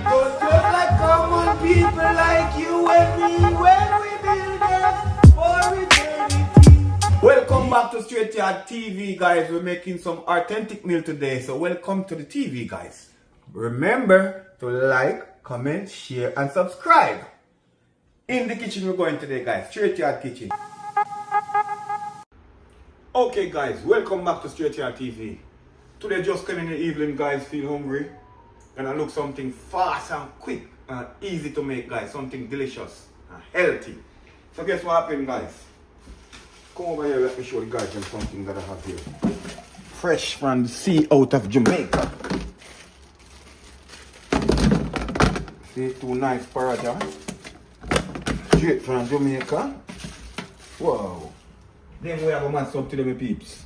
But just like common people like you and me, when we build this for eternity. Welcome back to Straight Yard TV, guys. We're making some authentic meal today, so welcome to the TV, guys. Remember to like, comment, share, and subscribe. In the kitchen we're going today, guys. Straight Yard Kitchen. Okay, guys, welcome back to Straight Yard TV. Today just came in the evening, guys. Feel hungry? And I look something fast and quick and easy to make, guys. Something delicious and healthy. So guess what happened, guys? Come over here, let me show you guys something that I have here. Fresh from the sea out of Jamaica. See, two nice paratha. Straight from Jamaica. Wow. Then we have a mash up to them, peeps.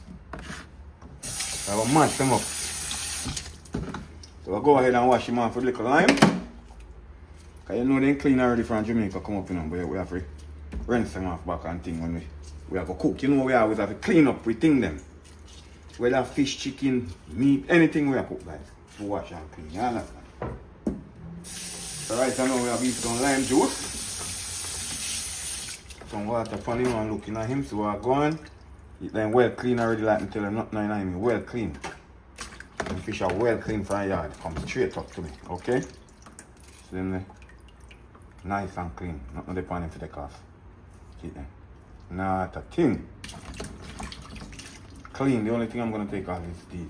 I have a mash them up. So I'll go ahead and wash them off with a little lime. Because you know they clean already from Jamaica come up, you know, but we have to rinse them off back and thing when we have to cook. You know, we always have to clean up, we thing them. Whether fish, chicken, meat, anything we have put, guys. To wash and clean, you understand? Alright, so now we have some lime juice. Some water for him and looking at him, so we're going. It then well clean already, like me tell him, not nine me, well clean. The fish are well clean from the yard, come straight up to me, okay? So then nice and clean, not the pan him to take off. See them. Not a thing. Clean, the only thing I'm gonna take off is these.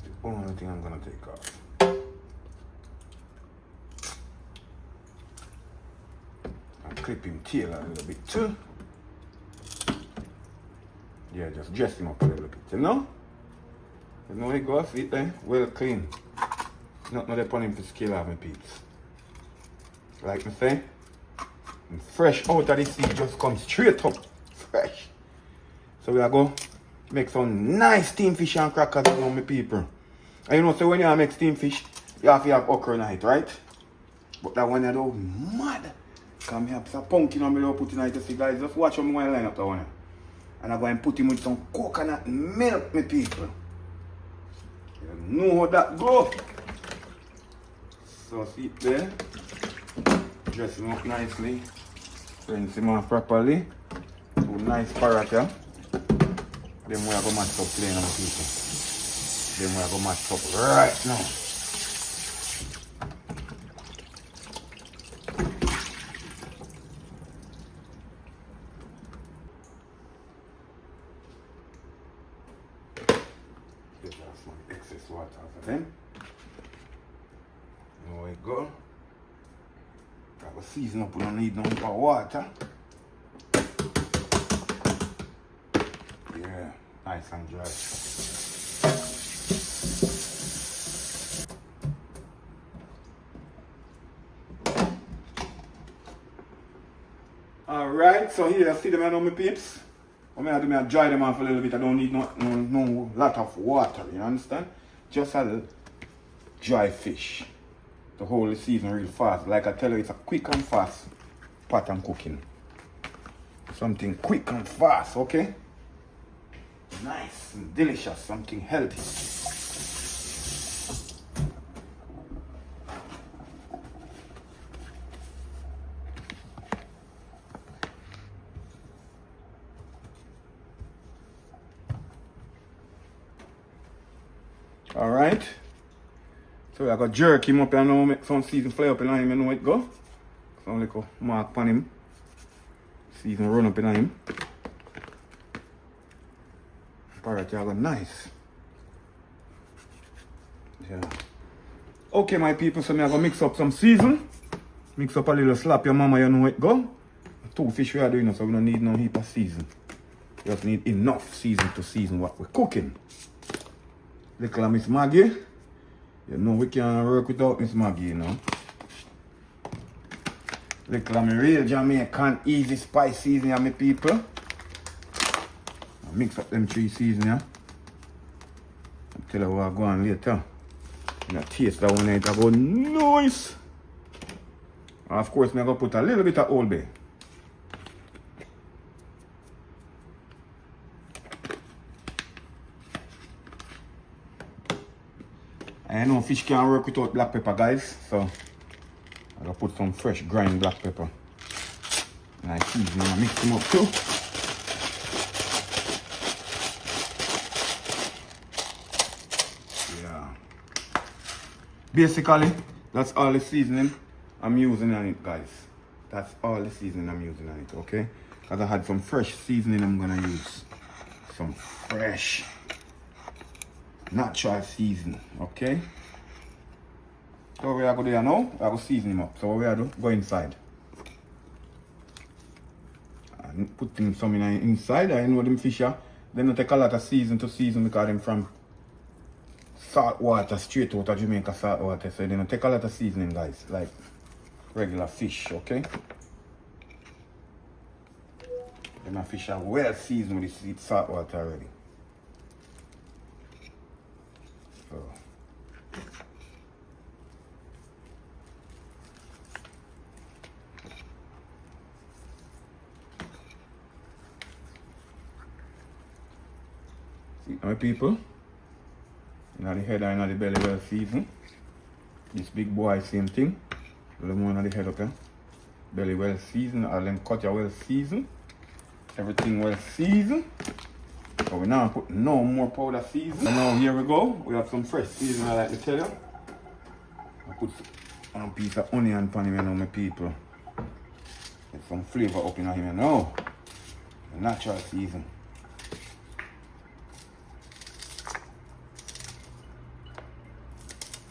The only thing I'm gonna take off. Clip him tail a little bit too. Yeah, just dress him up a little bit, you know? You know he goes, see there? Well clean. Not no upon him to scale off my peeps. Like me say, fresh out of the sea, just come straight up. Fresh. So we are going to make some nice steam fish and crackers on my people. And you know, so when you make steam fish, you have to have okra in it, right? But that one you do mad. Come here, some pumpkin on me to put in it to see, guys. Just watch how I'm going to line up that one. And I'm going to put him with some coconut milk, my people. You know how that go. So see it there. Dress him up nicely. Rinse him off properly. Two nice paratha. Then we are going to match up plain on my people. Then we are going to match up right now. Excess water for them. There we go. Got to season up, we don't need no more water. Yeah, nice and dry. Alright, so here, see them on my peeps. I'm going to dry them off a little bit. I don't need no lot of water, you understand? Just a little dry fish to hold the season real fast. Like I tell you, it's a quick and fast pot I'm cooking. Something quick and fast, okay? Nice and delicious, something healthy. Alright, so I got jerk him up and now make some season fly up in him, you know it go. Some little mark on him. Season run up in him. Alright, you got nice. Yeah. Okay, my people, so I'm gonna mix up some season. Mix up a little slap your mama, you know it go. Two fish we are doing, so we don't need no heap of season. We just need enough season to season what we're cooking. Little Miss Maggie. You know we can't work without Miss Maggie, you know. Little me real Jamaican easy spice seasoning, my people. I mix up them three seasonings. I'll tell you what I'm going later. You know, taste that one out about nice. And of course, I'm going to put a little bit of Old Bay. I know fish can't work without black pepper, guys, so I'm gonna put some fresh grind black pepper. And I season and mix them up too. Yeah. Basically, that's all the seasoning I'm using on it, guys. That's all the seasoning I'm using on it, okay? Because I had some fresh seasoning I'm gonna use. Some fresh natural seasoning, okay? So we are going to do now, I will season him up. So what we are do, go inside. And put them some in inside, I know them fish here. They don't take a lot of season to season because them from salt water, straight out of Jamaica salt water. So they don't take a lot of seasoning, guys, like regular fish, okay? Them fish are well seasoned with the salt water already. So see my people, now the head and the belly well seasoned. This big boy same thing. A little more on the head, okay? Belly well seasoned, all them cut well seasoned. Everything well seasoned. So we now put no more powder season. So now here we go. We have some fresh seasoning, I like to tell you. I put one piece of onion on him, you know, my people. Get some flavor up in him, you know. Natural season.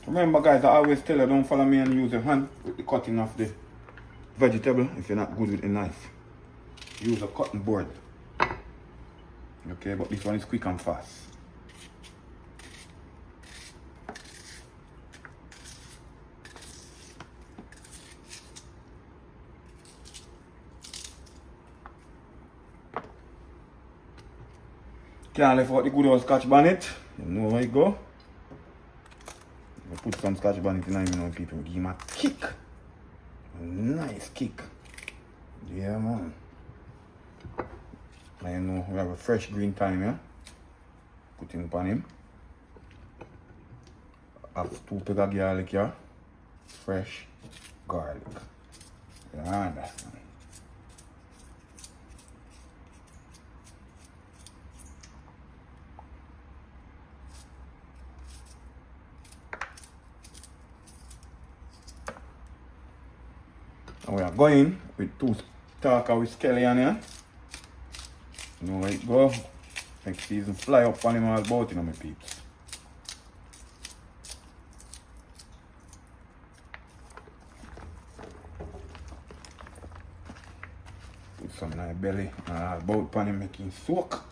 Remember, guys, I always tell you, don't follow me and use your hand with the cutting of the vegetable if you're not good with the knife. Use a cutting board. Okay, but this one is quick and fast. Can't leave out the good old scotch bonnet. You know where you go. You put some scotch bonnet in there, you know, people. Give him a kick. A nice kick. Yeah, man. I know we have a fresh green thyme here. Put him upon him. Have 2 pegs of garlic here. Fresh garlic. You understand? And we are going with 2 stalks with scallion here. You know where it go. Next season fly up on him all about, you know, my peeps. Put some nice belly about on him, make him soak.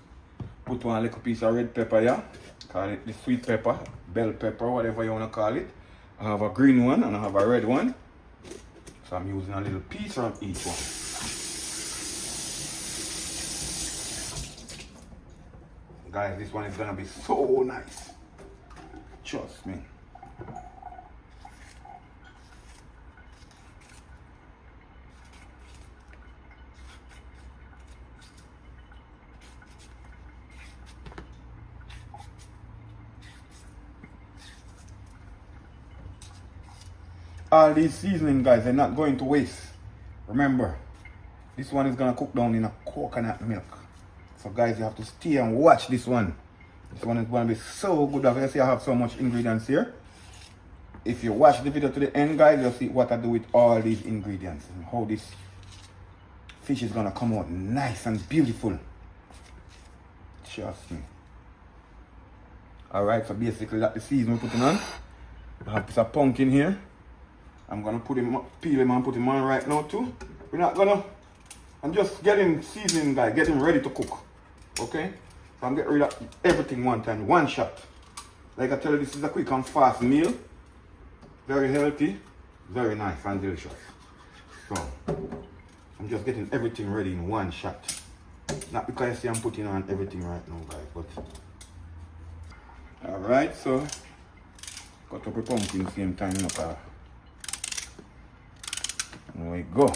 Put one little piece of red pepper here. Call it the sweet pepper, bell pepper, whatever you want to call it. I have a green one and I have a red one. So I'm using a little piece of each one. Guys, this one is gonna be so nice. Trust me. All these seasoning, guys, they're not going to waste. Remember, this one is gonna cook down in a coconut milk. So guys, you have to stay and watch this one. This one is going to be so good. As you see, I have so much ingredients here. If you watch the video to the end, guys, you'll see what I do with all these ingredients and how this fish is going to come out nice and beautiful. Trust me. Alright, so basically that's the season we're putting on. I have some pumpkin here. I'm going to put him, peel him and put him on right now too. We're not going to, I'm just getting seasoning, guys, getting ready to cook. Okay? So I'm getting rid of everything one time, one shot. Like I tell you, this is a quick and fast meal. Very healthy, very nice and delicious. So, I'm just getting everything ready in one shot. Not because you see I'm putting on everything right now, guys, but... Alright, so... Cut up the pumpkin same time, you know, there we go.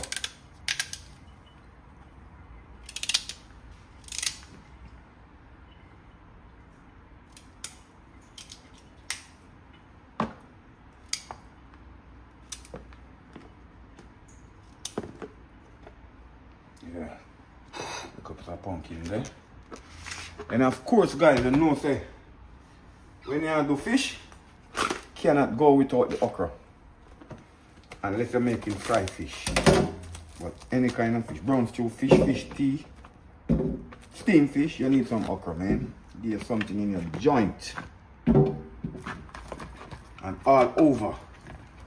pumpkin there. And of course, guys, you know, say, when you do fish, cannot go without the okra. Unless you're making fried fish. But any kind of fish, brown stew fish, fish tea, steam fish, you need some okra, man. Give something in your joint. And all over.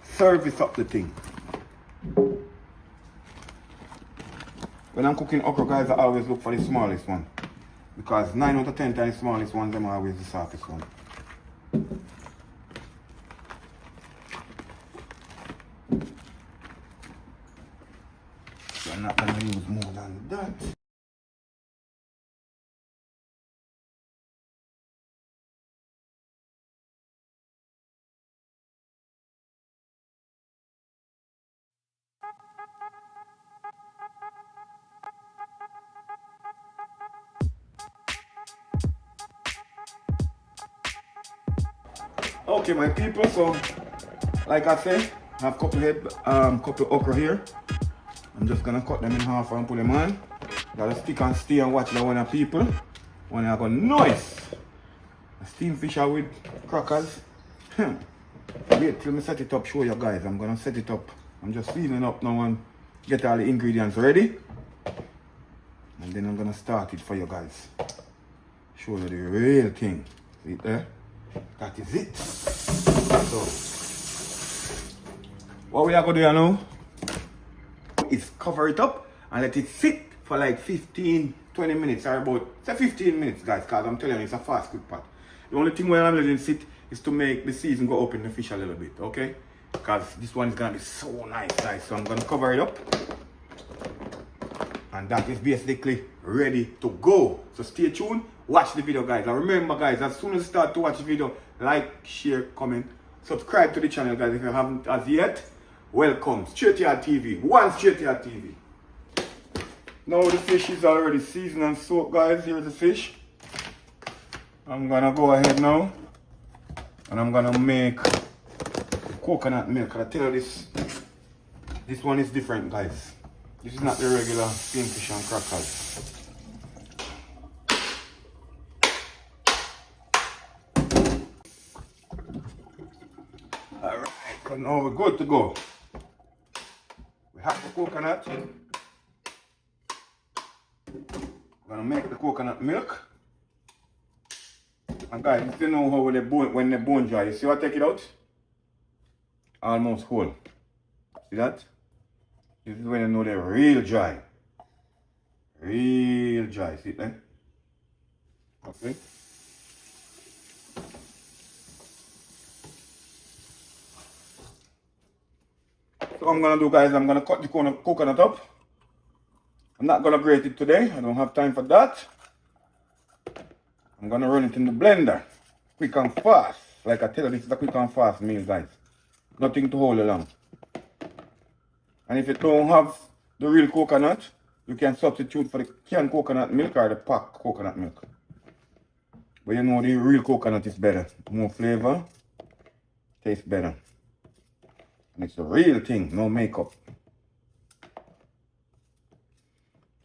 Service up the thing. When I'm cooking okra, guys, I always look for the smallest one. Because 9 out of 10 times the smallest ones, them are always the softest one. So I'm not going to use more than that. Okay, my people, so like I said, I have couple okra here. I'm just gonna cut them in half and put them on. Gotta stick and stay and watch that one of people. When I go nice. Steam fish are with crackers. Wait till me set it up, show you guys. I'm gonna set it up. I'm just seasoning up now and get all the ingredients ready. And then I'm gonna start it for you guys. Show you the real thing. See it there? That is it. So, what we are going to do now is cover it up and let it sit for like 15-20 minutes or about, say 15 minutes, guys, because I'm telling you, it's a fast quick pot. The only thing where I'm letting it sit is to make the season go up in the fish a little bit, okay? Because this one is going to be so nice, guys. So I'm going to cover it up. And that is basically ready to go. So stay tuned. Watch the video, guys. And remember, guys, as soon as you start to watch the video, like, share, comment, subscribe to the channel, guys. If you haven't as yet, welcome. Straight Yard TV. One Straight Yard TV. Now the fish is already seasoned and soaked, guys. Here's the fish. I'm gonna go ahead now and I'm gonna make coconut milk. I tell you this one is different, guys. This is not the regular steam fish and crackers. Alright, so now we're good to go. We have the coconut. We're gonna make the coconut milk. And guys, if you know how when the bone dry, you see what I take it out? Almost whole. See that? This is when you know they're real dry. Real dry, see it then? Okay. So what I'm gonna do, guys, I'm gonna cut the coconut up. I'm not gonna grate it today, I don't have time for that. I'm gonna run it in the blender. Quick and fast. Like I tell you, this is a quick and fast meal, guys. Nothing to hold along. And if you don't have the real coconut, you can substitute for the canned coconut milk or the packed coconut milk. But you know the real coconut is better. More flavor, tastes better. And it's the real thing, no makeup.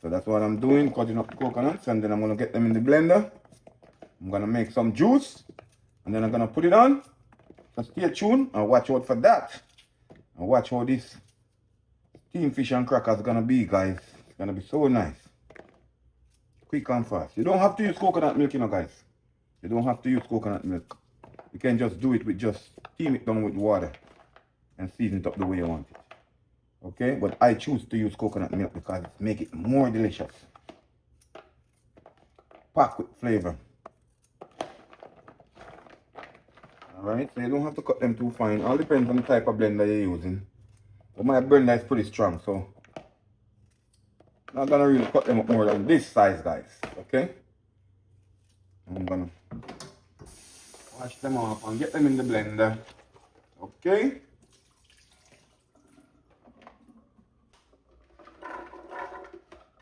So that's what I'm doing, cutting up the coconuts, and then I'm gonna get them in the blender. I'm gonna make some juice, and then I'm gonna put it on. So stay tuned and watch out for that. And watch how this steam fish and crackers is gonna be, guys. It's gonna be so nice. Quick and fast. You don't have to use coconut milk, you know, guys. You don't have to use coconut milk. You can just do it with just steam it down with water and season it up the way you want it. Okay? But I choose to use coconut milk because it makes it more delicious. Packed with flavor. Alright, so you don't have to cut them too fine. All depends on the type of blender you're using. But my blender is pretty strong, so I'm not gonna really cut them up more than this size, guys. Okay? I'm gonna wash them off and get them in the blender. Okay?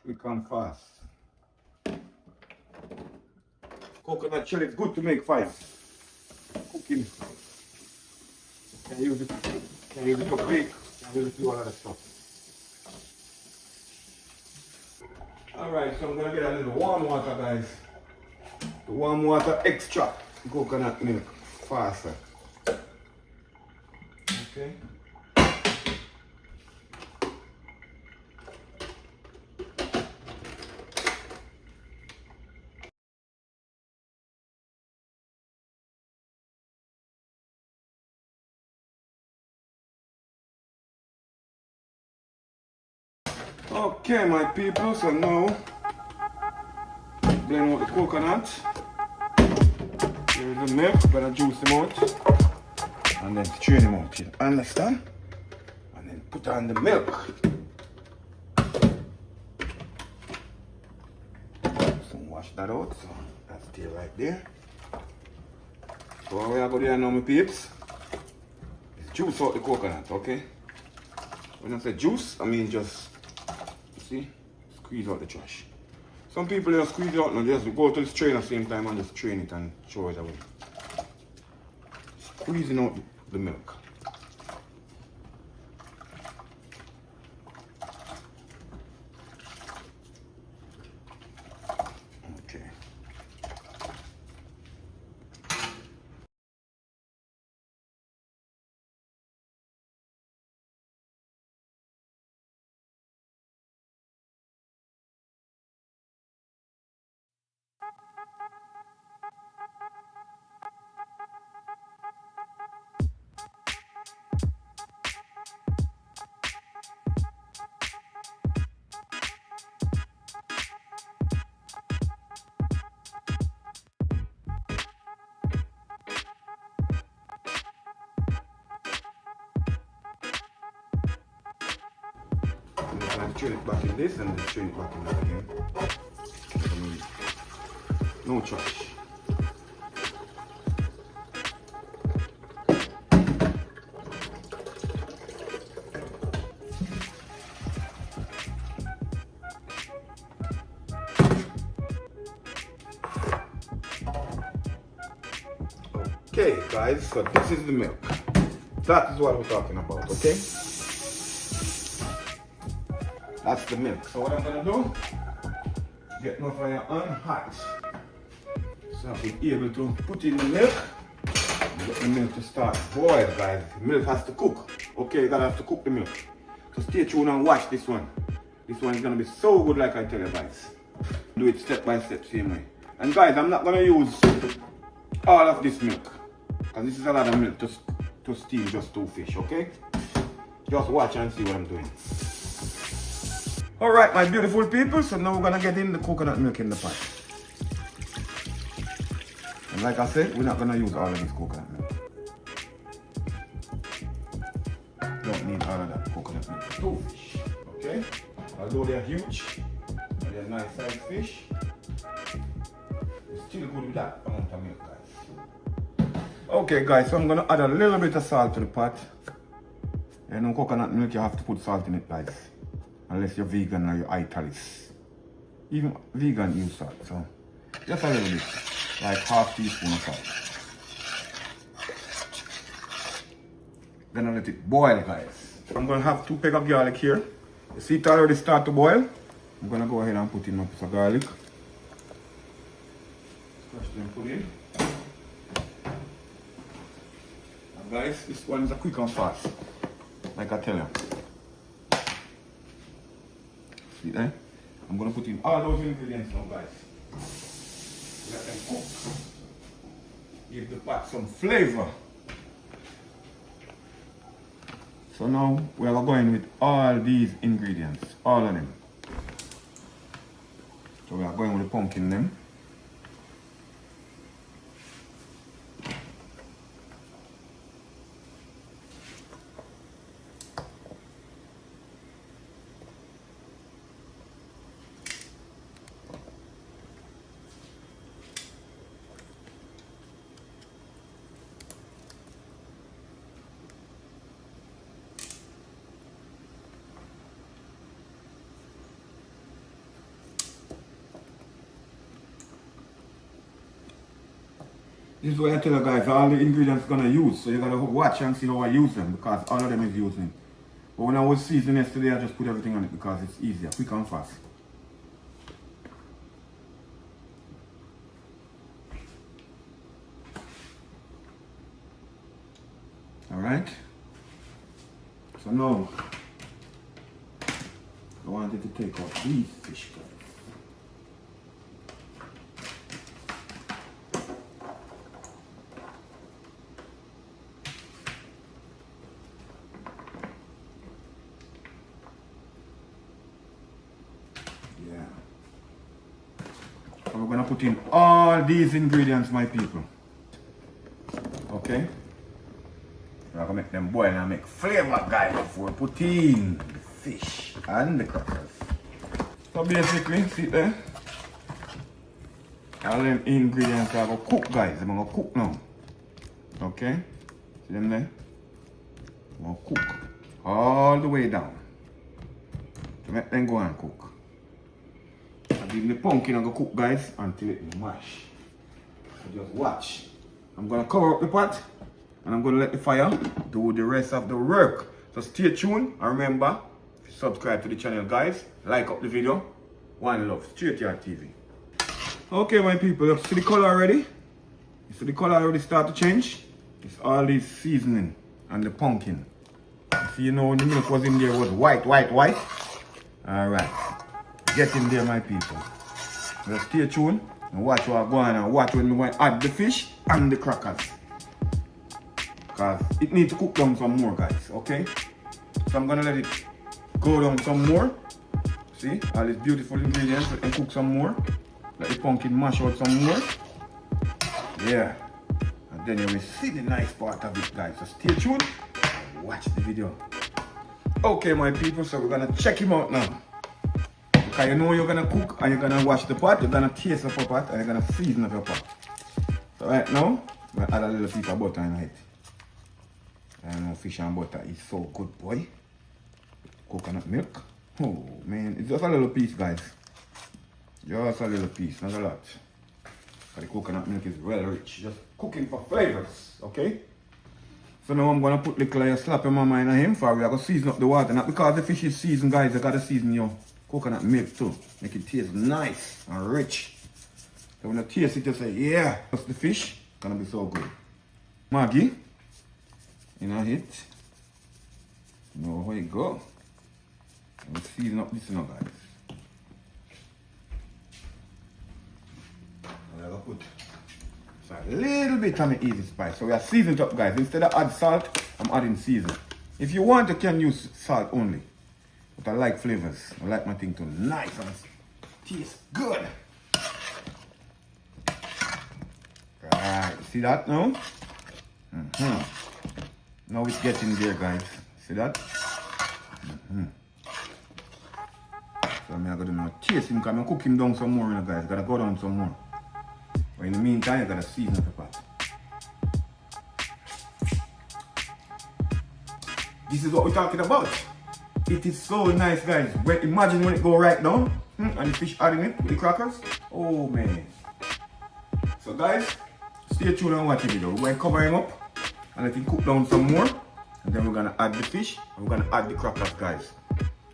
Quick and fast. Coconut shell is good to make fire. Cooking. Can use it to bake, can use it to do all other stuff. Alright, so I'm gonna get a little warm water, guys. The warm water extract coconut milk faster. Okay. Okay, my people, so now blend out the coconut. Here's the milk, gonna juice them out and then strain them out. You understand? And then put on the milk. So wash that out. So that's still right there. So what we are going to do now, my peeps, is juice out the coconut, okay? When I say juice, I mean just, you see, squeeze out the trash. Some people just squeeze it out and just go to the strain at the same time and just strain it and throw it away. Squeezing out the milk. Okay. And turn it back in this and then turn it back in that again. No trash. Okay guys, so this is the milk. That is what we're talking about, okay? That's the milk. So what I'm gonna do, get my fire on hot. So I'll be able to put in the milk and get the milk to start boil, guys. The milk has to cook. Okay, you gotta have to cook the milk. So stay tuned and watch this one. This one is gonna be so good, like I tell you guys. Do it step by step, same way. And guys, I'm not gonna use all of this milk, because this is a lot of milk to steam just 2 fish, okay? Just watch and see what I'm doing. Alright, my beautiful people, so now we're gonna get in the coconut milk in the pot. And like I said, we're not gonna use all of this coconut milk. Don't need all of that coconut milk for 2 fish, okay? Although they're huge and they're nice sized fish, it's still good with that amount of milk, guys. Okay guys, so I'm gonna add a little bit of salt to the pot. You know, coconut milk, you have to put salt in it, guys. Unless you're vegan or you're Italis. Even vegan use salt, so just a little bit, like half teaspoon of salt. Gonna let it boil, guys. I'm gonna have 2 pegs of garlic here. You see it already start to boil. I'm gonna go ahead and put in my piece of garlic. Crush them, put in. And guys, this one is a quick and fast, like I tell you. See there? I'm gonna put in all those ingredients now, guys. Let them cook. Give the pot some flavor. So now we are going with all these ingredients, all of them. So we are going with the pumpkin them. This is what I tell you guys, all the ingredients I'm gonna use, so you gotta watch and see how I use them, because all of them is using. But when I was seasoning yesterday, I just put everything on it because it's easier, quick and fast. Alright? So now, I wanted to take out these fish, guys. Yeah. So we're gonna put in all these ingredients, my people. Okay? We're gonna make them boil and make flavor, guys, before we put in the fish and the crackers. So basically, see there? All them ingredients are gonna cook, guys. They're gonna cook now. Okay? See them there? They're gonna cook all the way down. To make them go and cook. And even the pumpkin are gonna cook, guys, until it mash. So just watch. I'm gonna cover up the pot and I'm gonna let the fire do the rest of the work. So stay tuned and remember, if you subscribe to the channel, guys, like up the video. One love, straight to your TV. Okay, my people, you see the color already? You see the color already start to change? It's all this seasoning and the pumpkin. You see, you know, when the milk was in there, it was white. Alright, get in there, my people. Just stay tuned and watch what I'm going and watch when we want to add the fish and the crackers. Because it needs to cook down some more, guys, okay? So I'm going to let it go down some more. See, all these beautiful ingredients, let them cook some more. Let the pumpkin mash out some more. Yeah. And then you will see the nice part of it, guys. So stay tuned and watch the video. Okay, my people, so we're going to check him out now. Because you know you're going to cook and you're going to wash the pot, you're going to taste up your pot, and you're going to season up your pot. So right now, I'm going to add a little piece of butter in it. I know fish and butter is so good, boy. Coconut milk. Oh, man, it's just a little piece, guys. Just a little piece, not a lot. But the coconut milk is well rich. Just cooking for flavors, okay? So now I'm going to put little slap in my mind of him for we are going to season up the water. Not because the fish is seasoned, guys, you got to season your coconut milk too. Make it taste nice and rich. So when you taste it, you say, yeah, that's the fish. Gonna be so good. Maggi. In a hit. You know how it go. And season up this now, guys. I'm gonna put a little bit of the easy spice. So we are seasoned up, guys. Instead of add salt, I'm adding season. If you want, you can use salt only. But I like flavors. I like my thing to nice and taste good. Right, see that now? Now it's getting there, guys. See that? So I'm gonna do taste him because I'm cooking down some more, guys. Gotta go down some more. But in the meantime, you gotta season up the pot. This is what we're talking about. It is so nice, guys. Well, imagine when it go right down and the fish adding it with the crackers. Oh man. So guys, stay tuned and watch the video. We're gonna cover him up and let him cook down some more. And then we're gonna add the fish and we're gonna add the crackers, guys.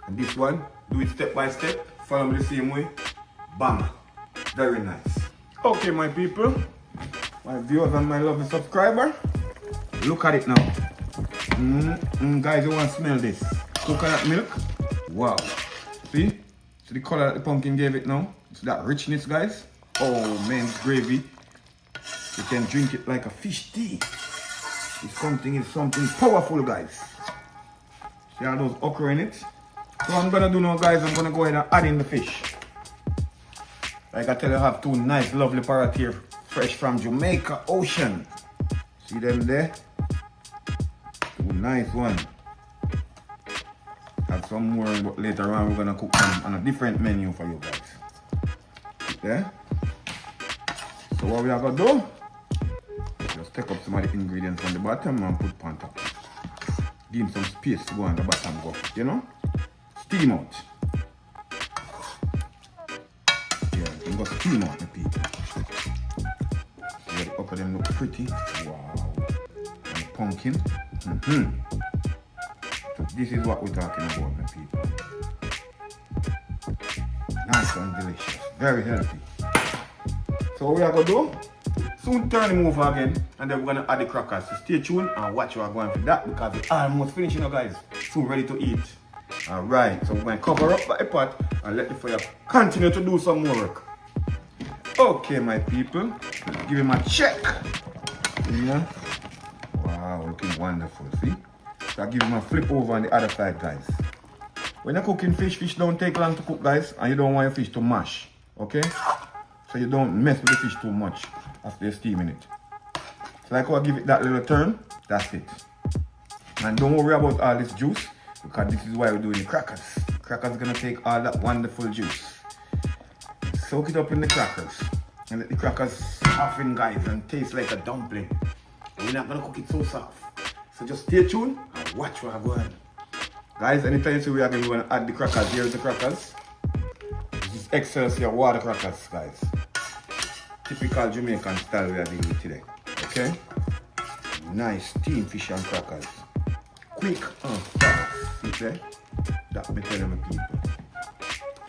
And this one, do it step by step. Follow me the same way. Bam. Very nice. Okay, my people, my viewers and my lovely subscriber, look at it now. Guys, you want to smell this? Coconut milk. Wow. See? See the color that the pumpkin gave it now? See that richness, guys? Oh man, it's gravy. You can drink it like a fish tea. It's something powerful, guys. See all those okra in it? So what I'm gonna do now, guys, I'm gonna go ahead and add in the fish. Like I tell you, I have two nice, lovely parrot here, fresh from Jamaica Ocean. See them there? Two nice ones. Have some more, but later on we're gonna cook them on a different menu for you guys. See there? So what we are gonna do? Just take up some of the ingredients from the bottom and put on top. Give him some space to go on the bottom, go. You know? Steam out. You got steam out, the people. See the okra them look pretty. Wow. And the pumpkin. So this is what we're talking about, my people. Nice and delicious. Very healthy. So what we are going to do? Soon turn him over again, and then we're gonna add the crackers. So stay tuned and watch what we're going for that because we're almost finishing now, guys. Soon ready to eat. Alright, so we're going to cover up the pot and let the fire continue to do some more work. Okay, my people, let's give him a check. Yeah. Wow, looking wonderful, see? So I'll give him a flip over on the other side, guys. When you're cooking fish, fish don't take long to cook, guys, and you don't want your fish to mash, okay? So you don't mess with the fish too much after you're steaming it. So like I'll give it that little turn, that's it. And don't worry about all this juice, because this is why we're doing the crackers. The crackers are gonna take all that wonderful juice. Soak it up in the crackers. And let the crackers soften, guys, and taste like a dumpling. We're not gonna cook it so soft. So just stay tuned and watch what I'm going. Guys, anytime you see we are going to add the crackers, here's the crackers. This is Excelsior water crackers, guys. Typical Jamaican style we are doing today. Okay? Nice steam fish and crackers. Quick and fast. See there? That me tell them people.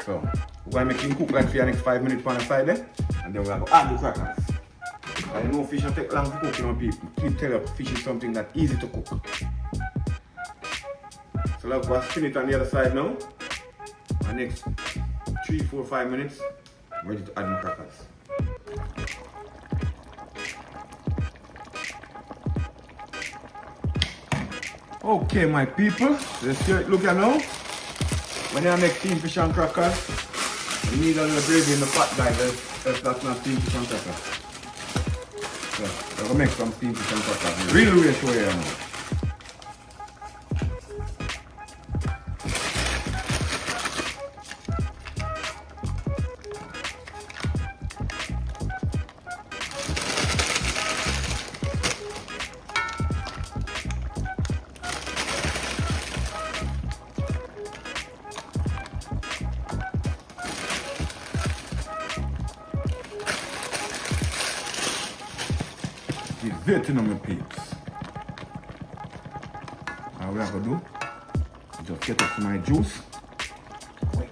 So, we're going to make him cook like for the next 5 minutes on the side there. And then we're going to add the crackers. I know fish don't take long to cook, you know, people. Keep telling you, fish is something that's easy to cook. So let's spin it on the other side now. And next 3, 4, 5 minutes, I'm ready to add my crackers. Okay, my people, let's see it look at now. When you make steamed fish and crackers, you need a little gravy in the pot, guys. That's not steamed fish and crackers. So, we're going to make some steamed fish and crackers. Really show you now. Vietnam, my peeps. And what I'm gonna do, just get up to my juice. Wait,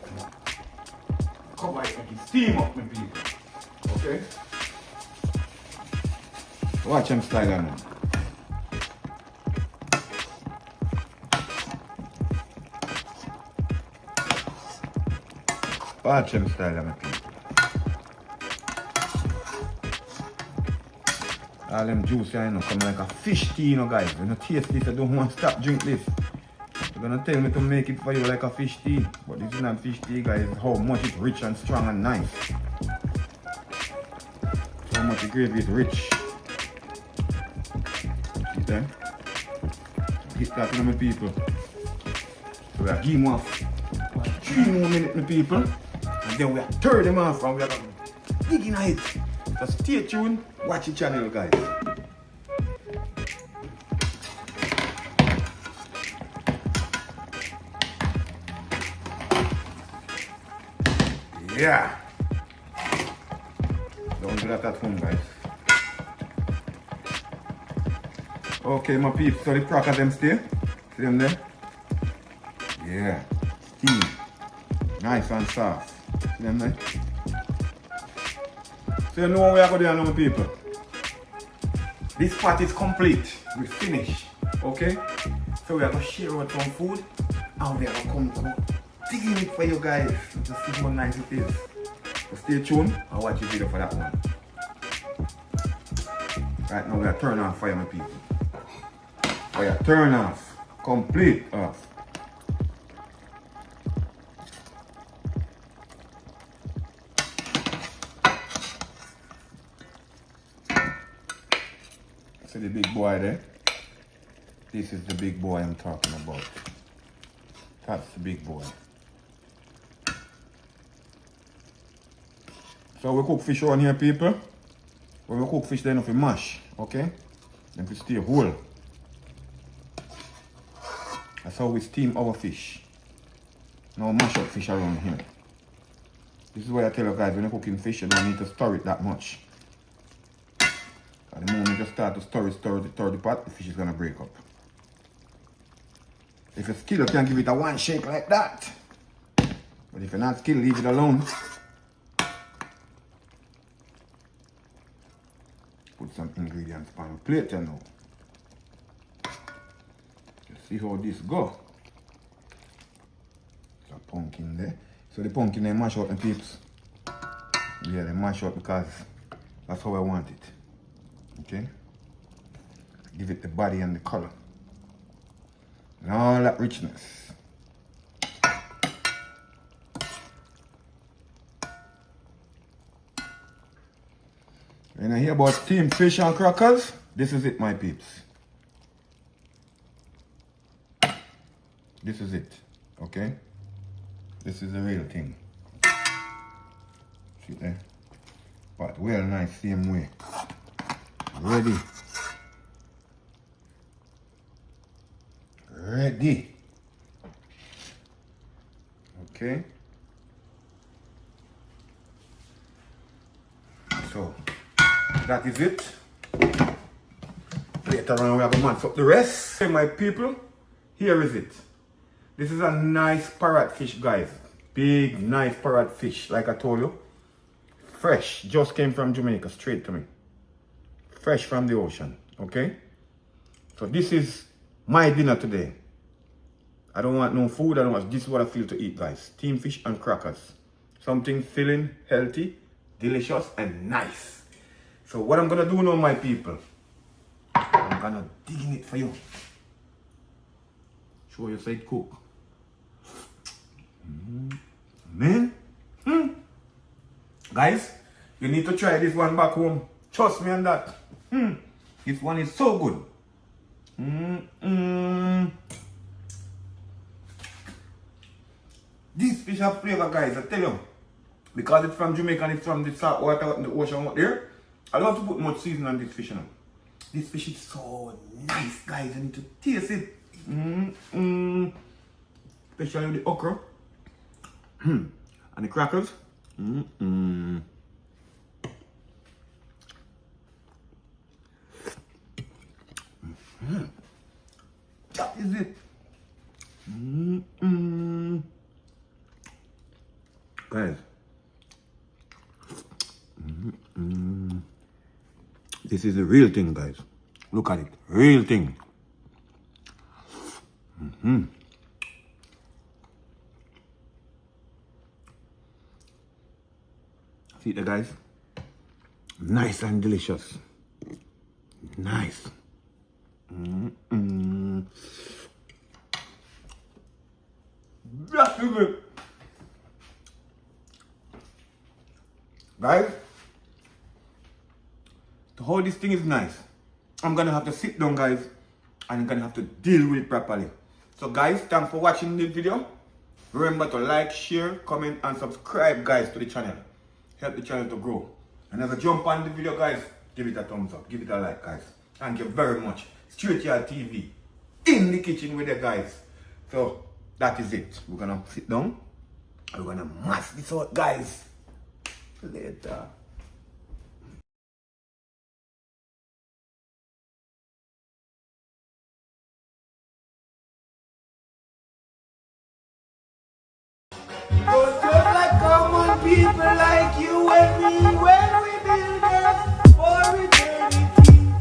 cover it, make it steam up, my people. Okay? Watch him style now. Watch him style, my people. All them juice here, you know, come like a fish tea, you know, guys. When you taste this, I don't want to stop drink this. You're gonna tell me to make it for you like a fish tea. But this is not fish tea, guys. How much it's rich and strong and nice. So much the gravy is rich. See that? Hit that, you know, my people. So we are give them off 3 more minutes, my people. And then we are turn them off and we are gonna dig in it. So stay tuned, watch the channel, guys. Yeah. Don't do that at home, guys. Okay, my peeps, so the crackers them stay. See them there? Yeah. Steam. Nice and soft. See them there? So you know what we are going to do now, my people. This pot is complete. We finished. Okay? So we are going to share out some food and we are going to come dig in it for you guys to see how nice it is. So stay tuned and watch the video for that one. Right now we are turn off fire, my people. Fire turn off. Complete off. See the big boy there? This is the big boy I'm talking about. That's the big boy. So we cook fish on here, people. When we cook fish, then if we mash, okay? Then we stay whole. That's how we steam our fish. Now mash up fish around here. This is why I tell you guys, when you're cooking fish, you don't need to stir it that much. At the moment you just start to stir the pot, the fish is gonna break up. If you're skilled, you can give it a one shake like that. But if you're not skilled, leave it alone. put some ingredients on the plate now. Let's see how this go. Some pumpkin there. So the pumpkin they mash up the peeps. Yeah, they mash up because that's how I want it. Okay? Give it the body and the color. And all that richness. When I hear about steamed fish and crackers, this is it, my peeps. This is it, okay? This is the real thing. See there? But well nice, same way. Ready. Ready. Okay. So, that is it. Later on we have to match up the rest. Hey my people, here is it. This is a nice parrot fish, guys. Big, nice parrot fish, like I told you. Fresh, just came from Jamaica, straight to me. Fresh from the ocean, okay? So this is my dinner today. I don't want no food, I don't want, this is what I feel to eat, guys. Steamed fish and crackers. Something filling, healthy, delicious, and nice. So what I'm gonna do now, my people, I'm gonna dig in it for you. Show you say it cook. Man. Guys, you need to try this one back home. Trust me on that. This one is so good. This fish have flavor, guys, I tell you. Because it's from Jamaica and it's from the salt water in the ocean out there. I don't have to put much seasoning on this fish now. This fish is so nice, guys. I need to taste it. Especially with the okra. And the crackers. That is it. Guys. This is the real thing, guys. Look at it. Real thing. See it, guys? Nice and delicious. Nice. That is it. Guys, to how this thing is nice, I'm gonna have to sit down, guys, and I'm gonna have to deal with it properly. So guys, thanks for watching this video. Remember to like, share, comment, and subscribe, guys, to the channel. Help the channel to grow. And as I jump on the video, guys, give it a thumbs up, give it a like, guys. Thank you very much. Straight Yard TV in the kitchen with you guys. So that is it. We're gonna sit down and we're gonna mash this out, guys. Later. But just like common people like you and me, when we